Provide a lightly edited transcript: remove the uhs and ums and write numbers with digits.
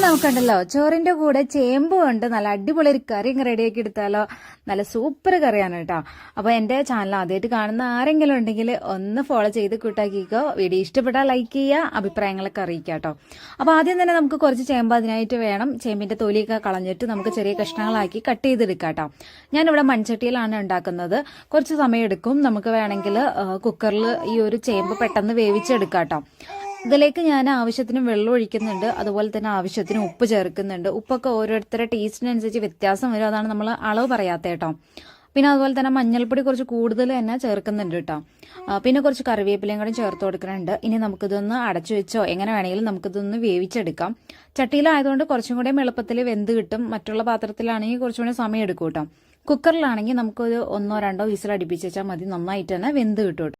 നമുക്കുണ്ടല്ലോ ചോറിന്റെ കൂടെ ചേമ്പ് കൊണ്ട് നല്ല അടിപൊളി ഒരു കറി റെഡിയാക്കി എടുത്താലോ. നല്ല സൂപ്പർ കറിയാണ് കേട്ടോ. അപ്പോൾ എൻ്റെ ചാനൽ ആദ്യമായിട്ട് കാണുന്ന ആരെങ്കിലും ഉണ്ടെങ്കിൽ ഒന്ന് ഫോളോ ചെയ്ത് കൂട്ടാക്കിക്കോ. വീഡിയോ ഇഷ്ടപ്പെട്ടാൽ ലൈക്ക് ചെയ്യുക, അഭിപ്രായങ്ങളൊക്കെ അറിയിക്കുക കേട്ടോ. അപ്പോൾ ആദ്യം തന്നെ നമുക്ക് കുറച്ച് ചേമ്പ് അതിനായിട്ട് വേണം. ചേമ്പിന്റെ തൊലിയൊക്കെ കളഞ്ഞിട്ട് നമുക്ക് ചെറിയ കഷ്ണങ്ങളാക്കി കട്ട് ചെയ്തെടുക്കാം കേട്ടോ. ഞാനിവിടെ മൺചട്ടിയിലാണ് ഉണ്ടാക്കുന്നത്. കുറച്ച് സമയം എടുക്കും. നമുക്ക് വേണമെങ്കിൽ കുക്കറിൽ ഈ ഒരു ചേമ്പ് പെട്ടെന്ന് വേവിച്ചെടുക്കാം കേട്ടോ. ഇതിലേക്ക് ഞാൻ ആവശ്യത്തിന് വെള്ളം ഒഴിക്കുന്നുണ്ട്. അതുപോലെ തന്നെ ആവശ്യത്തിന് ഉപ്പ് ചേർക്കുന്നുണ്ട്. ഉപ്പൊക്കെ ഓരോരുത്തരുടെ ടേസ്റ്റിനനുസരിച്ച് വ്യത്യാസം വരും. അതാണ് നമ്മൾ അളവ് പറയാത്ത കേട്ടോ. പിന്നെ അതുപോലെ തന്നെ മഞ്ഞൾപ്പൊടി കുറച്ച് കൂടുതൽ തന്നെ ചേർക്കുന്നുണ്ട് കേട്ടോ. പിന്നെ കുറച്ച് കറിവേപ്പിലയും കൂടെ ചേർത്ത് കൊടുക്കുന്നുണ്ട്. ഇനി നമുക്കിതൊന്ന് അടച്ചു വെച്ചോ എങ്ങനെ വേണമെങ്കിലും നമുക്കിതൊന്ന് വേവിച്ചെടുക്കാം. ചട്ടിയിലായതുകൊണ്ട് കുറച്ചും കൂടെ എളുപ്പത്തിൽ വെന്ത് കിട്ടും. മറ്റുള്ള പാത്രത്തിലാണെങ്കിൽ കുറച്ചും കൂടെ സമയം എടുക്കും കേട്ടോ. കുക്കറിലാണെങ്കിൽ നമുക്കൊരു 1-2 വിസിൽ അടുപ്പിച്ച് വെച്ചാൽ മതി. നന്നായിട്ട് തന്നെ വെന്ത് കിട്ടും.